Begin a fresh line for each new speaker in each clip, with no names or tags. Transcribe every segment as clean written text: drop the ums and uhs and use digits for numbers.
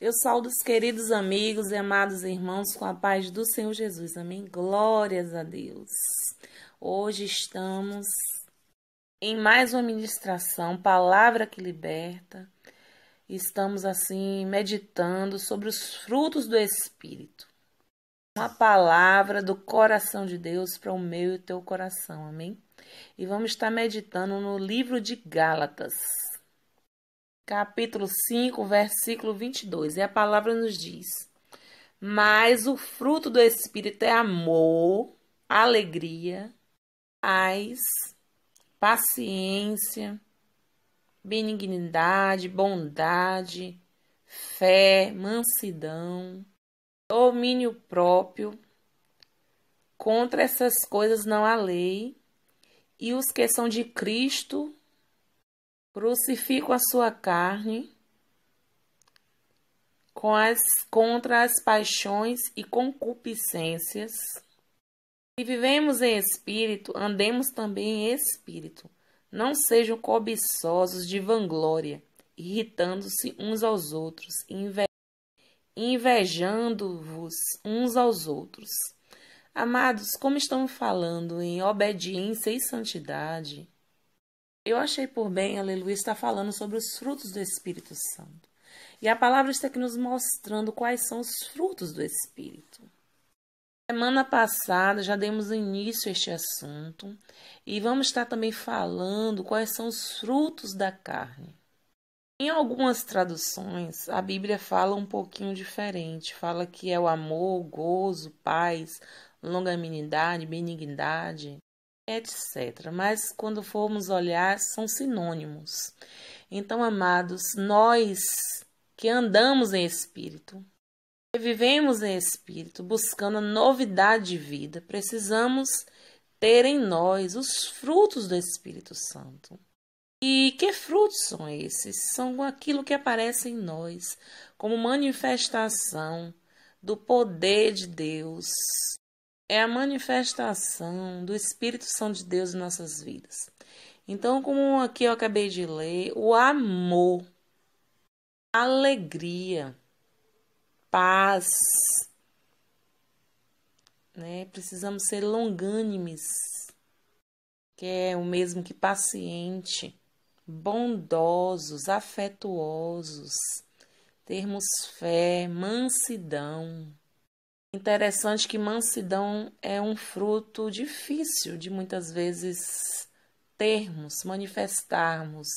Eu saúdo os queridos amigos e amados irmãos com a paz do Senhor Jesus. Amém? Glórias a Deus. Hoje estamos em mais uma ministração, Palavra que Liberta. Estamos assim meditando sobre os frutos do Espírito. Uma palavra do coração de Deus para o meu e o teu coração. Amém? E vamos estar meditando no livro de Gálatas. Capítulo 5, versículo 22. E a palavra nos diz: mas o fruto do Espírito é amor, alegria, paz, paciência, benignidade, bondade, fé, mansidão, domínio próprio. Contra essas coisas não há lei. E os que são de Cristo crucificam a sua carne contra as paixões e concupiscências. Se vivemos em espírito, andemos também em espírito. Não sejam cobiçosos de vanglória, irritando-se uns aos outros, invejando-vos uns aos outros. Amados, como estamos falando em obediência e santidade, eu achei por bem, aleluia, estar falando sobre os frutos do Espírito Santo. E a palavra está aqui nos mostrando quais são os frutos do Espírito. Semana passada já demos início a este assunto e vamos estar também falando quais são os frutos da carne. Em algumas traduções, a Bíblia fala um pouquinho diferente. Fala que é o amor, gozo, paz, longanimidade, benignidade, etc. Mas quando formos olhar, são sinônimos. Então, amados, nós que andamos em espírito, que vivemos em espírito, buscando a novidade de vida, precisamos ter em nós os frutos do Espírito Santo. E que frutos são esses? São aquilo que aparece em nós como manifestação do poder de Deus. É a manifestação do Espírito Santo de Deus em nossas vidas. Então, como aqui eu acabei de ler, o amor, a alegria, paz, né? Precisamos ser longânimes, que é o mesmo que paciente, bondosos, afetuosos, termos fé, mansidão. Interessante que mansidão é um fruto difícil de muitas vezes termos, manifestarmos.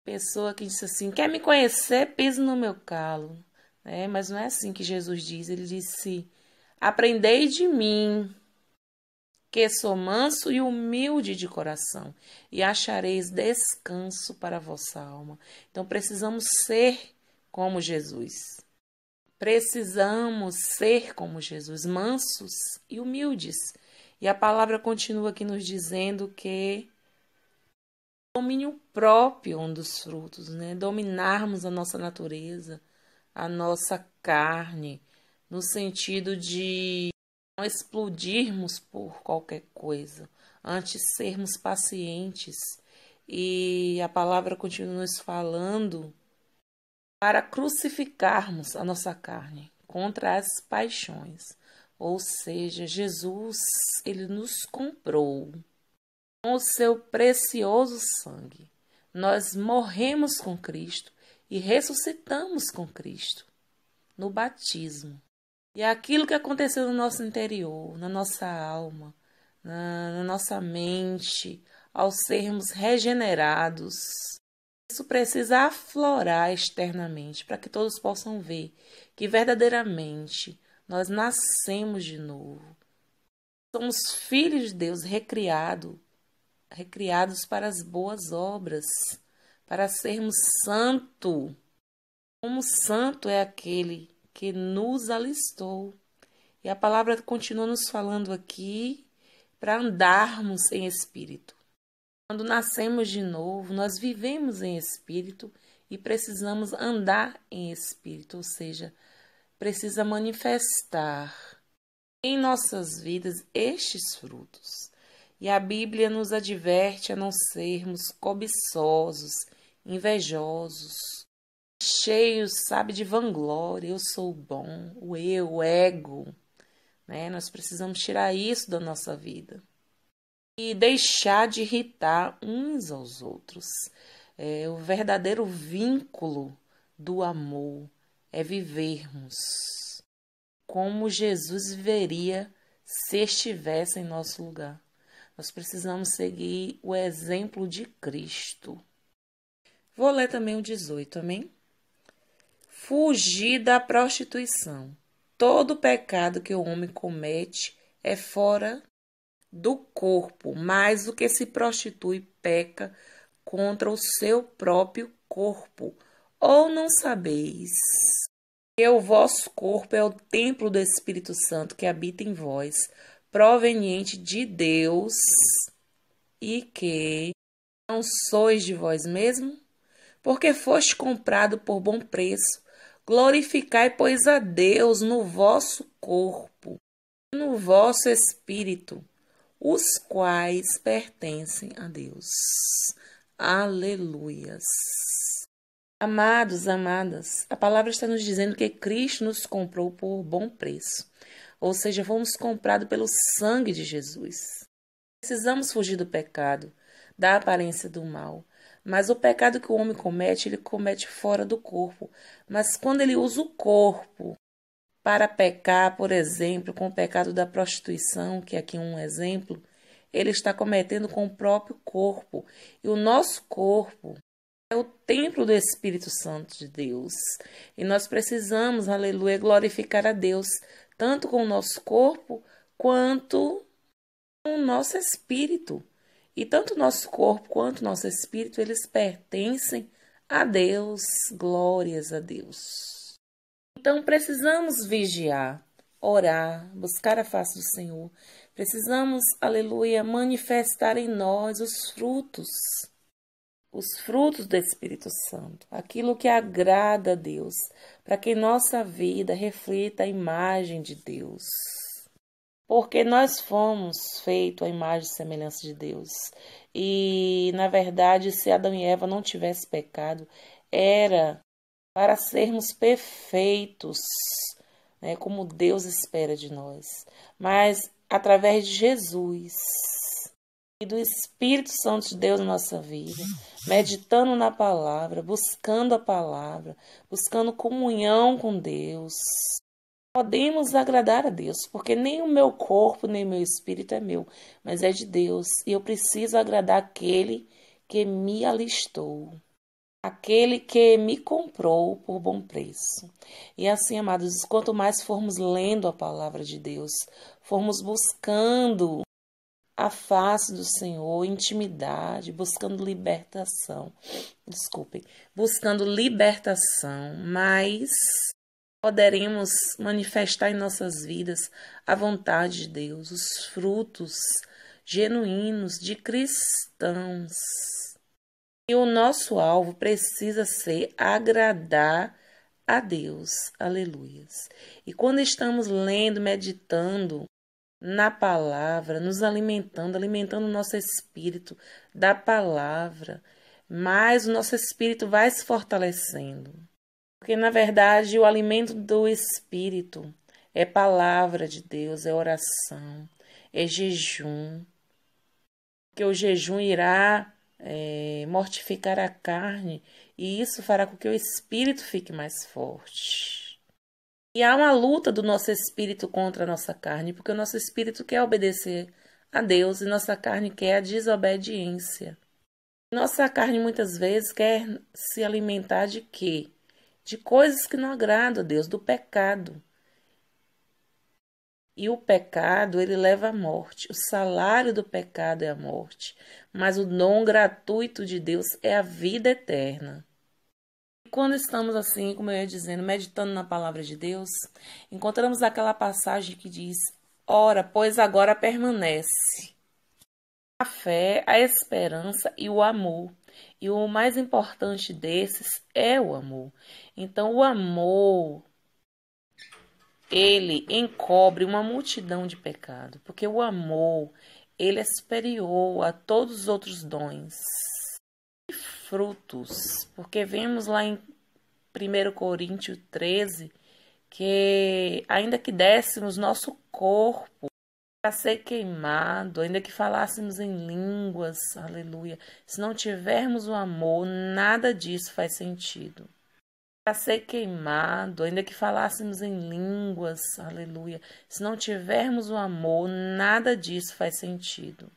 Pessoa que diz assim, quer me conhecer, pise no meu calo. Mas não é assim que Jesus diz. Ele disse, aprendei de mim, que sou manso e humilde de coração, e achareis descanso para a vossa alma. Então precisamos ser como Jesus. Precisamos ser como Jesus, mansos e humildes. E a palavra continua aqui nos dizendo que domínio próprio é um dos frutos, né? Dominarmos a nossa natureza, a nossa carne, no sentido de não explodirmos por qualquer coisa, antes sermos pacientes. E a palavra continua nos falando para crucificarmos a nossa carne contra as paixões. Ou seja, Jesus, ele nos comprou com o seu precioso sangue. Nós morremos com Cristo e ressuscitamos com Cristo no batismo. E aquilo que aconteceu no nosso interior, na nossa alma, na nossa mente, ao sermos regenerados, isso precisa aflorar externamente para que todos possam ver que verdadeiramente nós nascemos de novo. Somos filhos de Deus recriados para as boas obras, para sermos santo. Como santo é aquele que nos alistou. E a palavra continua nos falando aqui para andarmos em espírito. Quando nascemos de novo, nós vivemos em espírito e precisamos andar em espírito, ou seja, precisa manifestar em nossas vidas estes frutos. E a Bíblia nos adverte a não sermos cobiçosos, invejosos, cheios, sabe, de vanglória. Eu sou bom, o ego, né? Nós precisamos tirar isso da nossa vida e deixar de irritar uns aos outros. O verdadeiro vínculo do amor é vivermos como Jesus viveria se estivesse em nosso lugar. Nós precisamos seguir o exemplo de Cristo. Vou ler também o 18, amém? Fugir da prostituição. Todo pecado que o homem comete é fora do corpo, mas o que se prostitui peca contra o seu próprio corpo. Ou não sabeis que o vosso corpo é o templo do Espírito Santo que habita em vós, proveniente de Deus, e que não sois de vós mesmo? Porque foste comprado por bom preço. Glorificai, pois, a Deus no vosso corpo e no vosso espírito, os quais pertencem a Deus. Aleluias. Amados, amadas, a palavra está nos dizendo que Cristo nos comprou por bom preço. Ou seja, fomos comprados pelo sangue de Jesus. Precisamos fugir do pecado, da aparência do mal. Mas o pecado que o homem comete, ele comete fora do corpo. Mas quando ele usa o corpo para pecar, por exemplo, com o pecado da prostituição, que é aqui um exemplo, ele está cometendo com o próprio corpo. E o nosso corpo é o templo do Espírito Santo de Deus. E nós precisamos, aleluia, glorificar a Deus, tanto com o nosso corpo, quanto com o nosso espírito. E tanto o nosso corpo quanto o nosso espírito, eles pertencem a Deus. Glórias a Deus. Então, precisamos vigiar, orar, buscar a face do Senhor. Precisamos, aleluia, manifestar em nós os frutos do Espírito Santo, aquilo que agrada a Deus, para que nossa vida reflita a imagem de Deus. Porque nós fomos feitos à imagem e semelhança de Deus. E, na verdade, se Adão e Eva não tivessem pecado, era para sermos perfeitos, né, como Deus espera de nós. Mas, através de Jesus e do Espírito Santo de Deus na nossa vida, meditando na palavra, buscando a palavra, buscando comunhão com Deus, podemos agradar a Deus, porque nem o meu corpo, nem o meu espírito é meu, mas é de Deus. E eu preciso agradar aquele que me alistou, aquele que me comprou por bom preço. E assim, amados, quanto mais formos lendo a palavra de Deus, formos buscando a face do Senhor, intimidade, buscando libertação, buscando libertação, mas poderemos manifestar em nossas vidas a vontade de Deus, os frutos genuínos de cristãos. E o nosso alvo precisa ser agradar a Deus. Aleluias. E quando estamos lendo, meditando na palavra, nos alimentando o nosso espírito da palavra, mais o nosso espírito vai se fortalecendo. Porque, na verdade, o alimento do Espírito é palavra de Deus, é oração, é jejum. Porque o jejum irá mortificar a carne e isso fará com que o Espírito fique mais forte. E há uma luta do nosso Espírito contra a nossa carne, porque o nosso Espírito quer obedecer a Deus e nossa carne quer a desobediência. Nossa carne muitas vezes quer se alimentar de quê? De coisas que não agradam a Deus, do pecado. E o pecado, ele leva à morte. O salário do pecado é a morte, mas o dom gratuito de Deus é a vida eterna. E quando estamos assim, como eu ia dizendo, meditando na palavra de Deus, encontramos aquela passagem que diz: ora, pois agora permanece a fé, a esperança e o amor. E o mais importante desses é o amor. Então, o amor, ele encobre uma multidão de pecados, porque o amor, ele é superior a todos os outros dons e frutos, porque vemos lá em 1 Coríntios 13, que ainda que dessemos nosso corpo para ser queimado, ainda que falássemos em línguas, aleluia, se não tivermos o amor, nada disso faz sentido. Para ser queimado, ainda que falássemos em línguas, aleluia, se não tivermos o amor, nada disso faz sentido.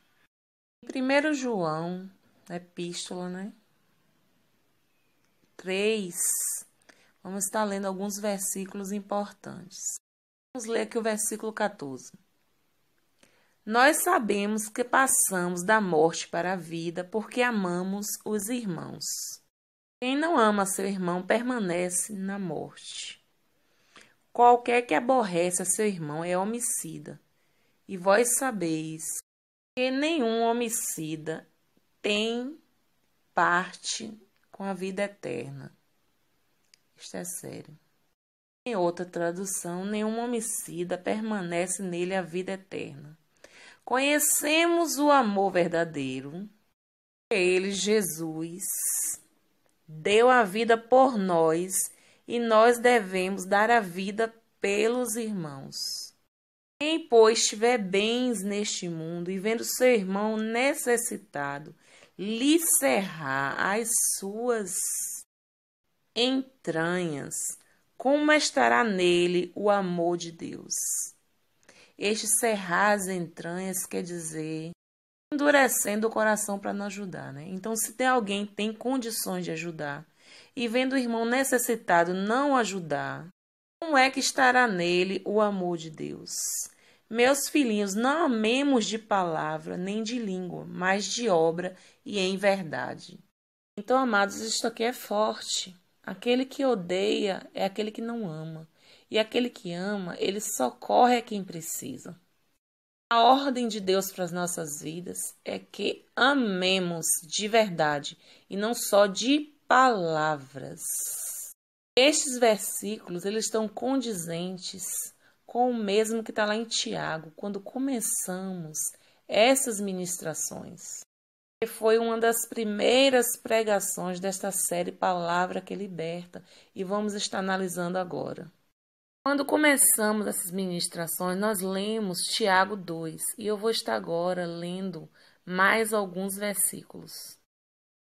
Em 1 João, epístola, né? 3, vamos estar lendo alguns versículos importantes. Vamos ler aqui o versículo 14. Nós sabemos que passamos da morte para a vida porque amamos os irmãos. Quem não ama seu irmão permanece na morte. Qualquer que aborrece a seu irmão é homicida. E vós sabeis que nenhum homicida tem parte com a vida eterna. Isto é sério. Em outra tradução, nenhum homicida permanece nele a vida eterna. Conhecemos o amor verdadeiro. Ele, Jesus, deu a vida por nós e nós devemos dar a vida pelos irmãos. Quem, pois, tiver bens neste mundo e vendo seu irmão necessitado, lhe cerrar as suas entranhas, como estará nele o amor de Deus? Este cerrar as entranhas quer dizer endurecendo o coração para não ajudar, né? Então, se tem alguém que tem condições de ajudar e vendo o irmão necessitado não ajudar, como é que estará nele o amor de Deus? Meus filhinhos, não amemos de palavra nem de língua, mas de obra e em verdade. Então, amados, isto aqui é forte. Aquele que odeia é aquele que não ama. E aquele que ama, ele socorre a quem precisa. A ordem de Deus para as nossas vidas é que amemos de verdade e não só de palavras. Estes versículos, eles estão condizentes com o mesmo que está lá em Tiago, quando começamos essas ministrações. Foi uma das primeiras pregações desta série Palavra que Liberta e vamos estar analisando agora. Quando começamos essas ministrações, nós lemos Tiago 2 e eu vou estar agora lendo mais alguns versículos.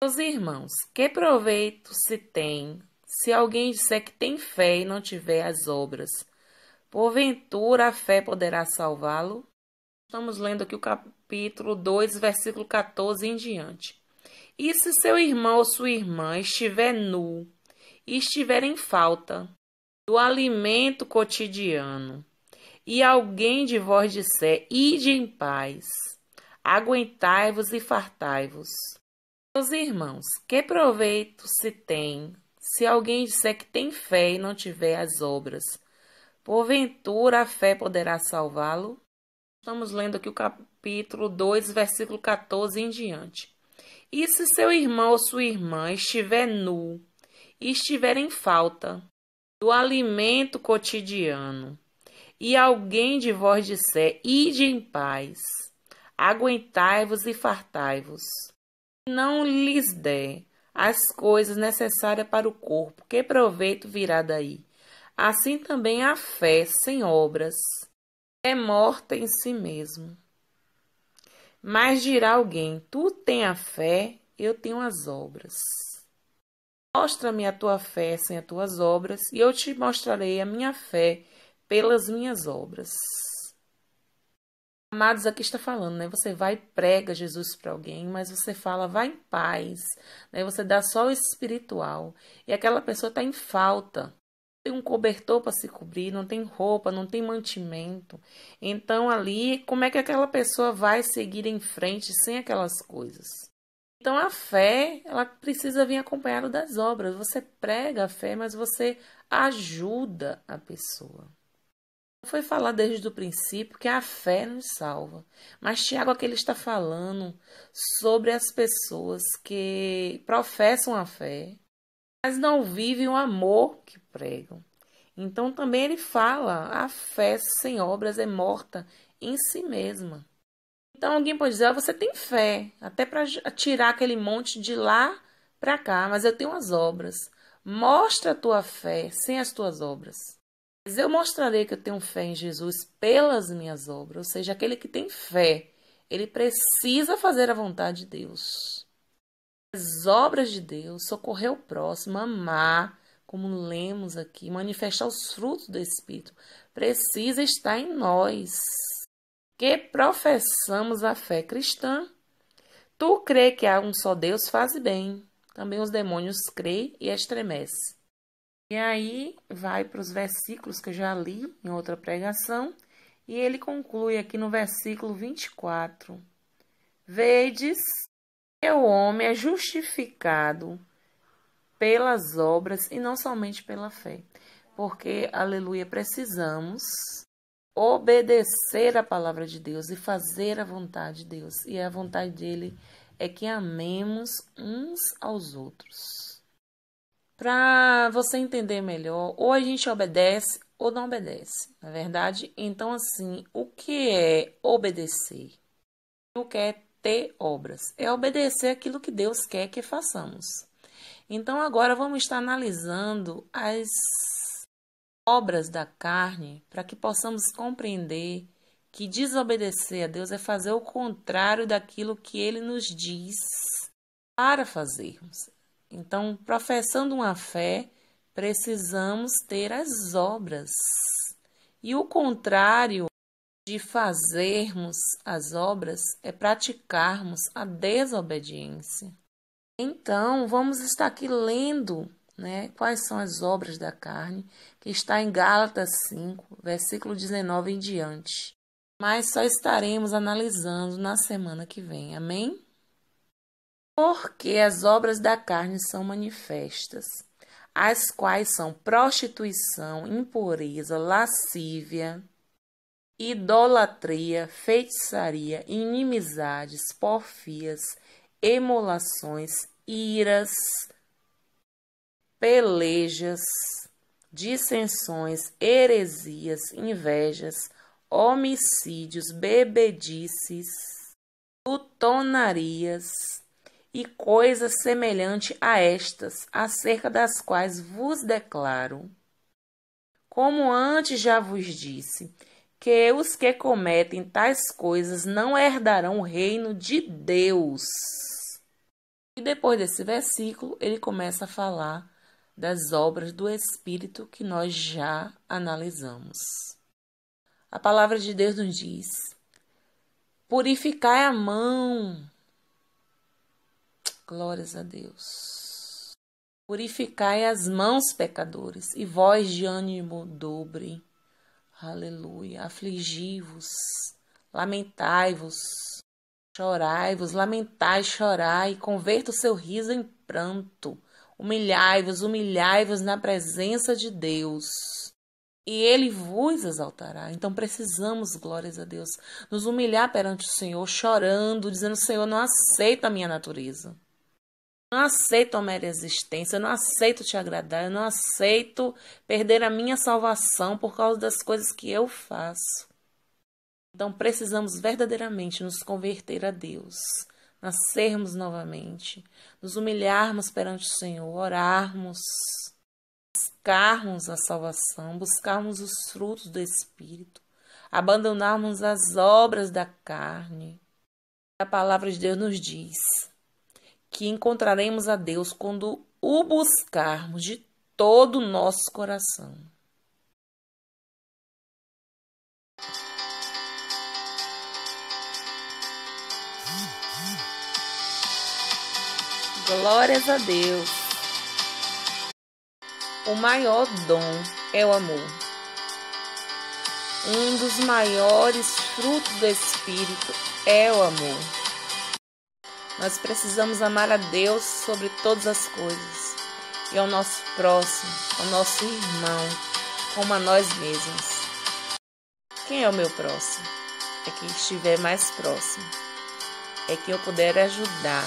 Meus irmãos, que proveito se tem se alguém disser que tem fé e não tiver as obras? Porventura a fé poderá salvá-lo? Estamos lendo aqui o capítulo 2, versículo 14 em diante. E se seu irmão ou sua irmã estiver nu e estiver em falta do alimento cotidiano, e alguém de vós disser, ide em paz, aguentai-vos e fartai-vos. Meus irmãos, que proveito se tem se alguém disser que tem fé e não tiver as obras? Porventura a fé poderá salvá-lo? Estamos lendo aqui o capítulo 2, versículo 14 em diante. E se seu irmão ou sua irmã estiver nu e estiver em falta do alimento cotidiano, e alguém de vós disser, ide em paz, aguentai-vos e fartai-vos, e não lhes der as coisas necessárias para o corpo, que proveito virá daí? Assim também a fé sem obras é morta em si mesmo. Mas dirá alguém, tu tens a fé, eu tenho as obras. Mostra-me a tua fé sem as tuas obras, e eu te mostrarei a minha fé pelas minhas obras. Amados, aqui está falando, né? Você vai e prega Jesus para alguém, mas você fala, vai em paz, né? Você dá só o espiritual, e aquela pessoa está em falta. Tem um cobertor para se cobrir, não tem roupa, não tem mantimento. Então ali, como é que aquela pessoa vai seguir em frente sem aquelas coisas? Então a fé, ela precisa vir acompanhada das obras. Você prega a fé, mas você ajuda a pessoa. Foi falar desde o princípio que a fé nos salva. Mas Tiago aqui ele está falando sobre as pessoas que professam a fé, mas não vivem o amor que pregam. Então também ele fala, a fé sem obras é morta em si mesma. Então alguém pode dizer, você tem fé, até para tirar aquele monte de lá para cá, mas eu tenho as obras. Mostra a tua fé sem as tuas obras. Mas eu mostrarei que eu tenho fé em Jesus pelas minhas obras. Ou seja, aquele que tem fé, ele precisa fazer a vontade de Deus. As obras de Deus, socorrer o próximo, amar, como lemos aqui, manifestar os frutos do Espírito, precisa estar em nós, que professamos a fé cristã. Tu crê que há um só Deus, faz bem. Também os demônios creem e estremecem. E aí vai para os versículos que eu já li em outra pregação, e ele conclui aqui no versículo 24. Vedes que o homem é justificado pelas obras e não somente pela fé. Porque, aleluia, precisamos obedecer a palavra de Deus e fazer a vontade de Deus. E a vontade dele é que amemos uns aos outros. Para você entender melhor, ou a gente obedece ou não obedece, na verdade? Então, assim, o que é obedecer? O que é ter obras? É obedecer aquilo que Deus quer que façamos. Então, agora vamos estar analisando as obras da carne para que possamos compreender que desobedecer a Deus é fazer o contrário daquilo que Ele nos diz para fazermos. Então, professando uma fé, precisamos ter as obras. E o contrário de fazermos as obras é praticarmos a desobediência. Então, vamos estar aqui lendo, quais são as obras da carne, que está em Gálatas 5, versículo 19 em diante. Mas só estaremos analisando na semana que vem, amém? Porque as obras da carne são manifestas, as quais são prostituição, impureza, lascívia, idolatria, feitiçaria, inimizades, porfias, emulações, iras, pelejas, dissensões, heresias, invejas, homicídios, bebedices, glutonarias e coisas semelhantes a estas, acerca das quais vos declaro, como antes já vos disse, que os que cometem tais coisas não herdarão o reino de Deus. E depois desse versículo, ele começa a falar das obras do Espírito que nós já analisamos. A palavra de Deus nos diz: purificai a mão. Glórias a Deus. Purificai as mãos, pecadores, e vós de ânimo dobre. Aleluia. Afligi-vos, lamentai-vos, chorai-vos, lamentai, chorai, converta o seu riso em pranto. Humilhai-vos na presença de Deus, e Ele vos exaltará. Então precisamos, glórias a Deus, nos humilhar perante o Senhor, chorando, dizendo: Senhor, não aceito a minha natureza. Não aceito a mera existência, eu não aceito te agradar, eu não aceito perder a minha salvação por causa das coisas que eu faço. Então precisamos verdadeiramente nos converter a Deus, nascermos novamente, nos humilharmos perante o Senhor, orarmos, buscarmos a salvação, buscarmos os frutos do Espírito, abandonarmos as obras da carne. A palavra de Deus nos diz que encontraremos a Deus quando o buscarmos de todo o nosso coração. Glórias a Deus. O maior dom é o amor. Um dos maiores frutos do Espírito é o amor. Nós precisamos amar a Deus sobre todas as coisas e ao nosso próximo, ao nosso irmão, como a nós mesmos. Quem é o meu próximo? É quem estiver mais próximo. É quem eu puder ajudar.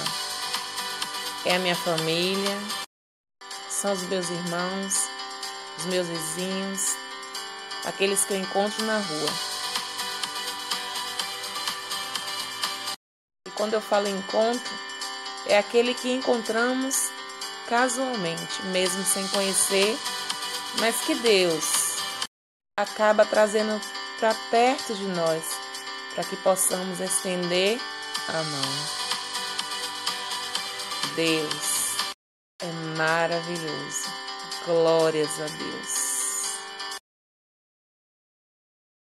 É a minha família, são os meus irmãos, os meus vizinhos, aqueles que eu encontro na rua. E quando eu falo encontro, é aquele que encontramos casualmente, mesmo sem conhecer, mas que Deus acaba trazendo para perto de nós, para que possamos estender a mão. Deus é maravilhoso. Glórias a Deus.